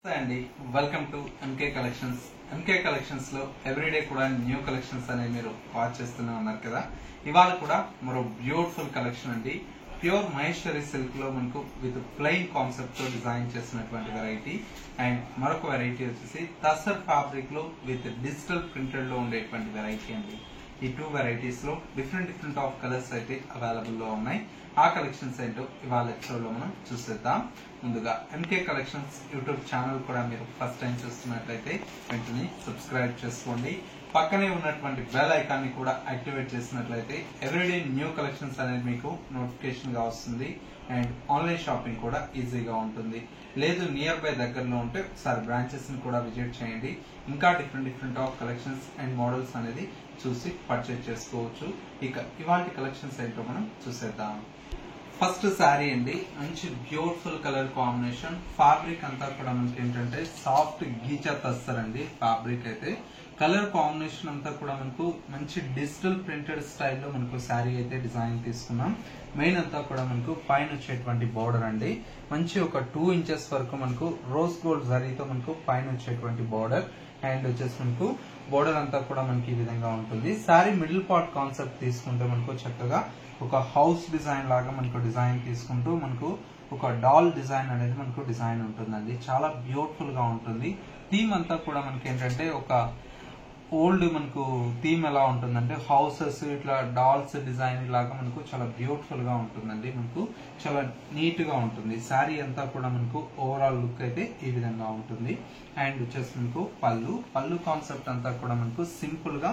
అండి welcome to MK collections. MK collections లో everyday కూడా న్యూ కలెక్షన్స్ అనేవి మీరు వాచ్ చేస్తూనే ఉన్నారు కదా. ఇవాళ కూడా మరో బ్యూటిఫుల్ కలెక్షన్ అండి. ప్యూర్ మహేశ్వరి సిల్క్ లో మనకు విత్ ప్లెయిన్ కాన్సెప్ట్ తో డిజైన్ చేసినటువంటి వెరైటీ. అండ్ మరొక వెరైటీ వచ్చేసి టసర్ ఫ్యాబ్రిక్ లో విత్ డిజిటల్ ప్రింటెడ్ లో ఉండేటువంటి వెరైటీ అండి. ఈ టూ వెరైటీస్ లో డిఫరెంట్ ఆఫ్ కలర్స్ అయితే అవైలబుల్ లో ఉన్నాయి. ఆ కలెక్షన్స్ ఏంటో ఇవాళ లెక్చర్ లో మనం చూసేద్దాం. ముందుగా ఎంకే కలెక్షన్స్ యూట్యూబ్ ఛానల్ కూడా మీరు ఫస్ట్ టైం చూస్తున్నట్లయితే వెంటనే సబ్స్క్రైబ్ చేసుకోండి. పక్కనే ఉన్నటువంటి బెల్ ఐకాన్ ని కూడా యాక్టివేట్ చేసినట్లయితే ఎవ్రీడే న్యూ కలెక్షన్స్ అనేది మీకు నోటిఫికేషన్ గా వస్తుంది. అండ్ ఆన్లైన్ షాపింగ్ కూడా ఈజీగా ఉంటుంది. లేదు నియర్ బై దగ్గరలో ఉంటే ఒకసారి బ్రాంచెస్ ని కూడా విజిట్ చేయండి. ఇంకా different of collections and models అనేది చూసి పర్చేజ్ చేసుకోవచ్చు. ఇక ఇవాళ కలెక్షన్స్ ఏంటో మనం చూసేద్దాం. ఫస్ట్ శారీ అండి, మంచి బ్యూటిఫుల్ కలర్ కాంబినేషన్. ఫ్యాబ్రిక్ అంతా కూడా మనకి ఏంటంటే సాఫ్ట్ గీచా తస్తర్ అండి. ఫ్యాబ్రిక్ అయితే కలర్ కాంబినేషన్ అంతా కూడా మనకు మంచి డిజిటల్ ప్రింటెడ్ స్టైల్లో మనకు శారీ అయితే డిజైన్ తీసుకున్నాం. మెయిన్ అంతా కూడా మనకు పైన వచ్చేటువంటి బోర్డర్ అండి, మంచి ఒక 2 ఇంచెస్ వరకు మనకు రోజ్ గోల్డ్ జరీతో మనకు పైన వచ్చేటువంటి బోర్డర్. అండ్ వచ్చేసి మనకు బోర్డర్ అంతా కూడా మనకి ఈ విధంగా ఉంటుంది. శారీ మిడిల్ పార్ట్ కాన్సెప్ట్ తీసుకుంటే మనకు చక్కగా ఒక హౌస్ డిజైన్ లాగా మనకు డిజైన్ తీసుకుంటూ మనకు ఒక డాల్ డిజైన్ అనేది మనకు డిజైన్ ఉంటుందండి. చాలా బ్యూటిఫుల్ గా ఉంటుంది. థీమ్ అంతా కూడా మనకి ఏంటంటే ఒక ఓల్డ్ మనకు థీమ్ ఎలా ఉంటుందంటే హౌసెస్ ఇట్లా డాల్స్ డిజైన్ లాగా మనకు చాలా బ్యూటిఫుల్ గా ఉంటుందండి. మనకు చాలా నీట్ గా ఉంటుంది. శారీ అంతా కూడా మనకు ఓవరాల్ లుక్ అయితే ఈ విధంగా ఉంటుంది. అండ్ వచ్చేసి మనకు పళ్ళు కాన్సెప్ట్ అంతా కూడా మనకు సింపుల్ గా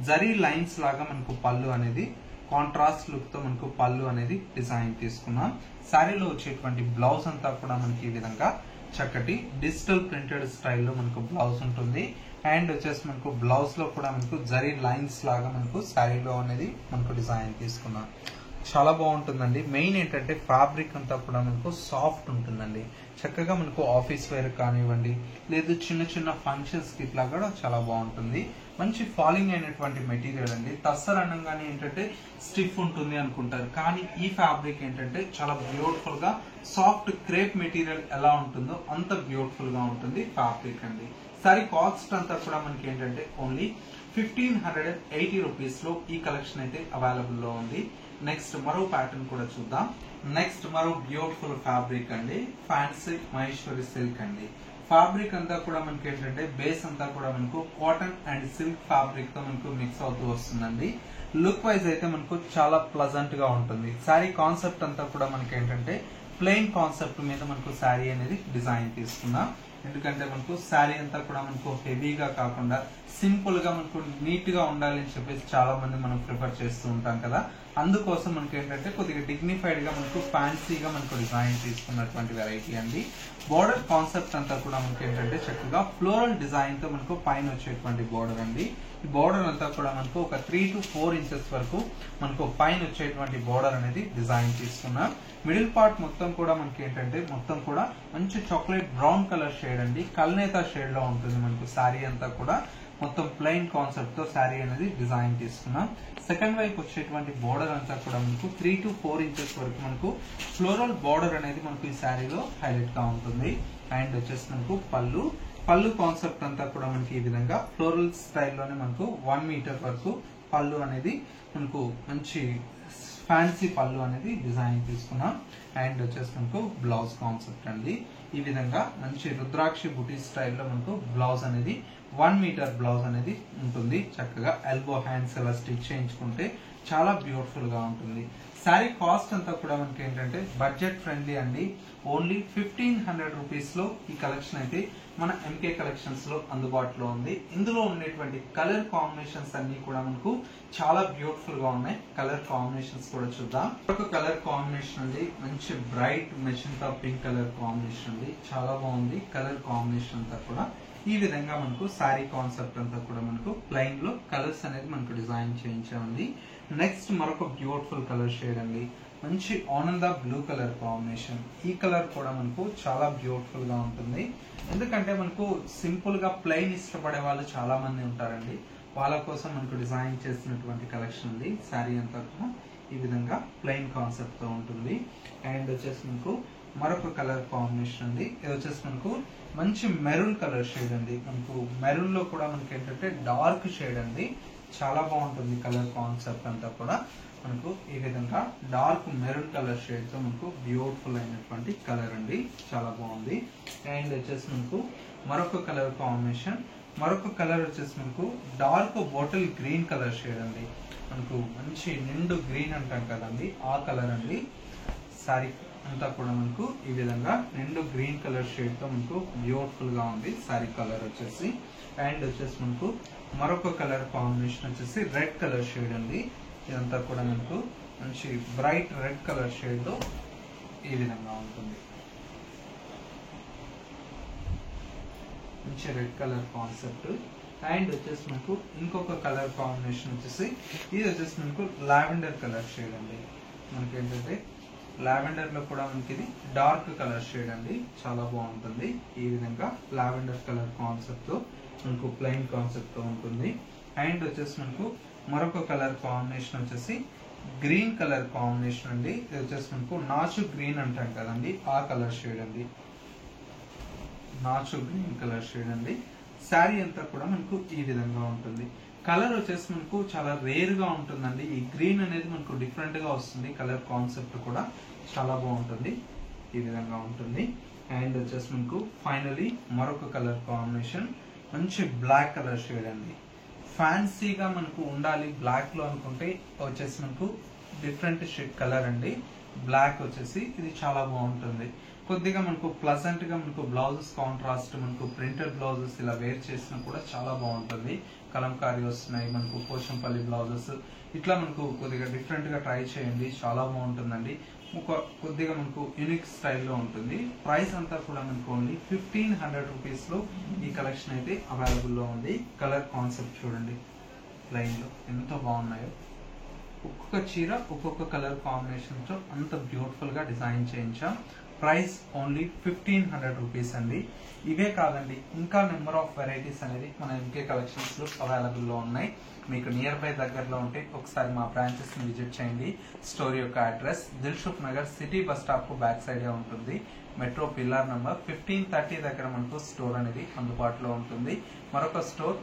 జరీ లైన్స్ లాగా మనకు పళ్ళు అనేది కాంట్రాస్ట్ లుక్ తో మనకు పళ్ళు అనేది డిజైన్ తీసుకున్నాం. శారీలో వచ్చేటువంటి బ్లౌజ్ అంతా కూడా మనకి ఈ విధంగా చక్కటి డిజిటల్ ప్రింటెడ్ స్టైల్లో మనకు బ్లౌజ్ ఉంటుంది. అండ్ వచ్చేసి మనకు బ్లౌజ్ లో కూడా మనకు జరీ లైన్స్ లాగా మనకు శారీలో అనేది మనకు డిజైన్ తీసుకున్నాం. చాలా బాగుంటుందండి. మెయిన్ ఏంటంటే ఫ్యాబ్రిక్ అంతా కూడా మనకు సాఫ్ట్ ఉంటుందండి. చక్కగా మనకు ఆఫీస్ వేర్ కానివ్వండి, లేదు చిన్న ఫంక్షన్స్ కి ఇట్లా కూడా చాలా బాగుంటుంది. మంచి ఫాలింగ్ అయినటువంటి మెటీరియల్ అండి. టస్సర్ అనగానే ఏంటంటే స్టిఫ్ ఉంటుంది అనుకుంటారు, కానీ ఈ ఫ్యాబ్రిక్ ఏంటంటే చాలా బ్యూటిఫుల్ గా సాఫ్ట్ క్రేప్ మెటీరియల్ ఎలా ఉంటుందో అంత బ్యూటిఫుల్ గా ఉంటుంది ఫ్యాబ్రిక్ అండి. సారీ కాస్ట్ అంతా కూడా మనకి ఏంటంటే ఓన్లీ 1580 రూపీస్ లో ఈ కలెక్షన్ అయితే అవైలబుల్ లో ఉంది. నెక్స్ట్ మరో ప్యాటర్న్ కూడా చూద్దాం. నెక్స్ట్ మరో బ్యూటిఫుల్ ఫ్యాబ్రిక్ అండి, ఫ్యాన్సీ మహేశ్వరి సిల్క్ అండి. ఫ్యాబ్రిక్ అంతా కూడా మనకి ఏంటంటే బేస్ అంతా కూడా మనకు కాటన్ అండ్ సిల్క్ ఫ్యాబ్రిక్ తో మనకు మిక్స్ అవుతూ వస్తుందండి. లుక్ వైజ్ అయితే మనకు చాలా ప్లజెంట్ గా ఉంటుంది. శారీ కాన్సెప్ట్ అంతా కూడా మనకి ఏంటంటే ప్లెయిన్ కాన్సెప్ట్ మీద మనకు శారీ అనేది డిజైన్ తీసుకున్నాం. ఎందుకంటే మనకు శారీ అంతా కూడా మనకు హెవీగా కాకుండా సింపుల్ గా మనకు నీట్ గా ఉండాలి అని చెప్పేసి చాలా మంది మనం ప్రిఫర్ చేస్తూ ఉంటాం కదా. అందుకోసం మనకి ఏంటంటే కొద్దిగా డిగ్నిఫైడ్ గా మనకు ఫ్యాన్సీగా మనకు డిజైన్ తీసుకున్నటువంటి వెరైటీ అండి. బోర్డర్ కాన్సెప్ట్ అంతా కూడా మనకి ఏంటంటే చక్కగా ఫ్లోరల్ డిజైన్ తో మనకు పైన వచ్చేటువంటి బోర్డర్ అండి. ఈ బోర్డర్ అంతా కూడా మనకు ఒక 3 to 4 ఇంచెస్ వరకు మనకు పైన వచ్చేటువంటి బోర్డర్ అనేది డిజైన్ తీసుకున్నాం. మిడిల్ పార్ట్ మొత్తం కూడా మనకి ఏంటంటే మొత్తం కూడా మంచి చాక్లెట్ బ్రౌన్ కలర్ షేడ్ అండి, కల్నేతా షేడ్ లో ఉంటుంది. మనకు శారీ అంతా కూడా మొత్తం ప్లెయిన్ కాన్సెప్ట్ తో శారీ అనేది డిజైన్ తీసుకున్నాం. సెకండ్ వైపు వచ్చేటువంటి బోర్డర్ అంతా కూడా మనకు 3 to 4 ఇంచెస్ వరకు మనకు ఫ్లోరల్ బోర్డర్ అనేది మనకు ఈ శారీలో హైలైట్ గా ఉంటుంది. అండ్ వచ్చేసి మనకు పళ్ళు కాన్సెప్ట్ అంతా కూడా మనకి ఈ విధంగా ఫ్లోరల్ స్టైల్లోనే మనకు 1 మీటర్ వరకు పళ్ళు అనేది మనకు మంచి ఫ్యాన్సీ పళ్ళు అనేది డిజైన్ తీసుకున్నాం. అండ్ వచ్చేసి మనకు బ్లౌజ్ కాన్సెప్ట్ అండి. ఈ విధంగా మంచి రుద్రాక్షి బుటీ స్టైల్లో మనకు బ్లౌజ్ అనేది 1 మీటర్ బ్లౌజ్ అనేది ఉంటుంది. చక్కగా ఎల్బో హ్యాండ్స్ అలా స్టిచ్ చేయించుకుంటే చాలా బ్యూటిఫుల్ గా ఉంటుంది. శారీ కాస్ట్ అంతా కూడా మనకి ఏంటంటే బడ్జెట్ ఫ్రెండ్లీ అండి. ఓన్లీ 1500 రూపీస్ లో ఈ కలెక్షన్ అయితే మన ఎంకే కలెక్షన్స్ లో అందుబాటులో ఉంది. ఇందులో ఉండేటువంటి కలర్ కాంబినేషన్స్ అన్ని కూడా మనకు చాలా బ్యూటిఫుల్ గా ఉన్నాయి. కలర్ కాంబినేషన్స్ కూడా చూద్దాం. ఒక కలర్ కాంబినేషన్ అండి, మంచి bright magenta pink colour combination అండి. చాలా బాగుంది కలర్ కాంబినేషన్ అంతా కూడా. ఈ విధంగా మనకు శారీ కాన్సెప్ట్ అంతా కూడా మనకు ప్లెయిన్ లో కలర్స్ అనేది మనకు డిజైన్ చేయించామండి. నెక్స్ట్ మరొక బ్యూటిఫుల్ కలర్ షేడ్ అండి, మంచి ఆనంద బ్లూ కలర్ కాంబినేషన్. ఈ కలర్ కూడా మనకు చాలా బ్యూటిఫుల్ గా ఉంటుంది. ఎందుకంటే మనకు సింపుల్ గా ప్లెయిన్ ఇష్టపడే వాళ్ళు చాలా మంది ఉంటారండి. వాళ్ళ కోసం మనకు డిజైన్ చేసినటువంటి కలెక్షన్ ఉంది. శారీ అంతా కూడా ఈ విధంగా ప్లెయిన్ కాన్సెప్ట్ తో ఉంటుంది. అండ్ వచ్చేసి మనకు మరొక కలర్ కాంబినేషన్ అండి. ఇది వచ్చేసి మనకు మంచి మెరూన్ కలర్ షేడ్ అండి. మనకు మెరూన్ లో కూడా మనకి ఏంటంటే డార్క్ షేడ్ అండి. చాలా బాగుంటుంది కలర్ కాన్సెప్ట్ అంతా కూడా. మనకు ఈ విధంగా డార్క్ మెరూన్ కలర్ షేడ్ తో మనకు బ్యూటిఫుల్ అయినటువంటి కలర్ అండి. చాలా బాగుంది. అండ్ వచ్చేసి మనకు మరొక కలర్ కాంబినేషన్. మరొక కలర్ వచ్చేసి మనకు dark bottle green colour shade అండి. మనకు మంచి నిండు గ్రీన్ అంటాం కదండి, ఆ కలర్ అండి. సారీ అంతా కూడా మనకు ఈ విధంగా నిండు గ్రీన్ కలర్ షేడ్ తో మనకు బ్యూటిఫుల్ గా ఉంది సారీ కలర్ వచ్చేసి. అండ్ వచ్చేసి మనకు మరొక కలర్ కాంబినేషన్ వచ్చేసి రెడ్ కలర్ షేడ్ అండి. ఇదంతా కూడా మనకు మంచి బ్రైట్ రెడ్ కలర్ షేడ్ లో ఈ విధంగా ఉంటుంది. మంచి రెడ్ కలర్ కాన్సెప్ట్. అండ్ వచ్చేసి మనకు ఇంకొక కలర్ కాంబినేషన్ వచ్చేసి ఇది వచ్చేసి మనకు లావెండర్ కలర్ షేడ్ అండి. మనకి ఏంటంటే లావెండర్ లో కూడా మనకి ఇది డార్క్ కలర్ షేడ్ అండి. చాలా బాగుంటుంది. ఈ విధంగా లావెండర్ కలర్ కాన్సెప్ట్ తో మనకు ప్లెయిన్ కాన్సెప్ట్ తో ఉంటుంది. అండ్ వచ్చేసి మనకు మరొక కలర్ కాంబినేషన్ వచ్చేసి గ్రీన్ కలర్ కాంబినేషన్ అండి. ఇది వచ్చేసి మనకు నాచు గ్రీన్ అంటాం కదండి, ఆ కలర్ షేడ్ అండి. నాచు గ్రీన్ కలర్ షేడ్ అండి. శారీ అంతా కూడా మనకు ఈ విధంగా ఉంటుంది. కలర్ వచ్చేసి మనకు చాలా రేర్ గా ఉంటుందండి. ఈ గ్రీన్ అనేది మనకు డిఫరెంట్ గా వస్తుంది. కలర్ కాన్సెప్ట్ కూడా చాలా బాగుంటుంది. ఈ విధంగా ఉంటుంది. అండ్ వచ్చేసి మనకు ఫైనలీ మరొక కలర్ కాంబినేషన్ మంచి బ్లాక్ కలర్ షేడ్ అండి. ఫ్యాన్సీగా మనకు ఉండాలి బ్లాక్ లో అనుకుంటే వచ్చేసి మనకు డిఫరెంట్ షేడ్ కలర్ అండి. బ్లాక్ వచ్చేసి ఇది చాలా బాగుంటుంది. కొద్దిగా మనకు ప్లజెంట్ గా మనకు బ్లౌజెస్ కాంట్రాస్ట్ మనకు ప్రింటెడ్ బ్లౌజెస్ ఇలా వేర్ చేసినా కూడా చాలా బాగుంటుంది. కలంకారీ వస్తున్నాయి మనకు, పోచంపల్లి బ్లౌజెస్ ఇట్లా మనకు కొద్దిగా డిఫరెంట్ గా ట్రై చేయండి. చాలా బాగుంటుందండి. కొద్దిగా మనకు యూనిక్ స్టైల్లో ఉంటుంది. ప్రైస్ అంతా కూడా మనకు ఓన్లీ 1500 రూపీస్ లో ఈ కలెక్షన్ అయితే అవైలబుల్ లో ఉంది. కలర్ కాన్సెప్ట్ చూడండి లైన్ లో ఎంత బాగున్నాయో. ఒక్కొక్క చీర ఒక్కొక్క కలర్ కాంబినేషన్ తో అంత బ్యూటిఫుల్ గా డిజైన్ చేయించాం. ప్రైస్ ఓన్లీ 1500 రూపీస్ అండి. ఇవే కాదండి, ఇంకా నెంబర్ ఆఫ్ వెరైటీస్ అనేది మన ఎంకే కలెక్షన్స్ లో అవైలబుల్ లో ఉన్నాయి. మీకు నియర్ బై దగ్గరలో ఉంటే ఒకసారి మా బ్రాంచెస్ ని విజిట్ చేయండి. స్టోర్ యొక్క address Dilsukh Nagar city bus stop కు బ్యాక్ సైడ్ ఉంటుంది. మెట్రో పిల్లర్ నంబర్ 1530 దగ్గర మనకు స్టోర్ అనేది అందుబాటులో ఉంటుంది. మరొక స్టోర్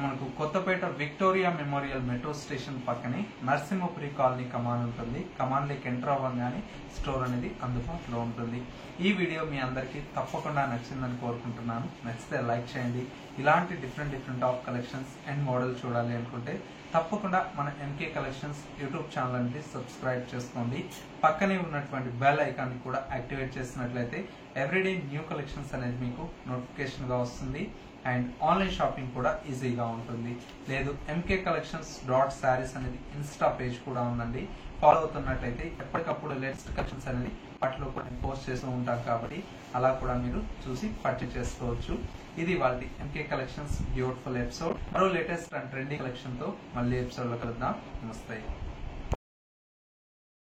మనకు Kothapet Victoria Memorial metro station పక్కనే నరసింహపురి కాలనీ కమాన్ ఉంటుంది. కమాన్ లేక్ ఎంటర్ అవ్వగానే స్టోర్ అనేది అందుబాటులో ఉంటుంది. ఈ వీడియో మీ అందరికీ తప్పకుండా నచ్చిందని కోరుకుంటున్నాను. నచ్చితే లైక్ చేయండి. ఇలాంటి different of collections and model చూడాలి అనుకుంటే తప్పకుండా మన ఎంకే కలెక్షన్స్ యూట్యూబ్ ఛానల్ అనేది సబ్స్క్రైబ్ చేసుకోండి. పక్కనే ఉన్నటువంటి బెల్ ఐకాన్ కూడా యాక్టివేట్ చేసినట్లయితే ఎవ్రీడే న్యూ కలెక్షన్స్ అనేది మీకు నోటిఫికేషన్ గా వస్తుంది. అండ్ ఆన్లైన్ షాపింగ్ కూడా ఈజీగా ఉంటుంది. లేదు ఎంకే కలెక్షన్స్ .sarees అనేది ఇన్స్టా పేజ్ కూడా ఉందండి. ఫాలో అవుతున్నట్లయితే ఎప్పటికప్పుడు లేటెస్ట్ కలెక్షన్స్ అనేది వాటిలో కూడా పోస్ట్ చేస్తూ ఉంటాం కాబట్టి అలా కూడా మీరు చూసి పర్చేజ్ చేసుకోవచ్చు. ఇది వాళ్ళ ఎంకే కలెక్షన్స్ బ్యూటిఫుల్ ఎపిసోడ్. మరో లేటెస్ట్ అండ్ ట్రెండింగ్ కలెక్షన్ తో మళ్ళీ ఎపిసోడ్ లో కలుద్దాం. నమస్తే.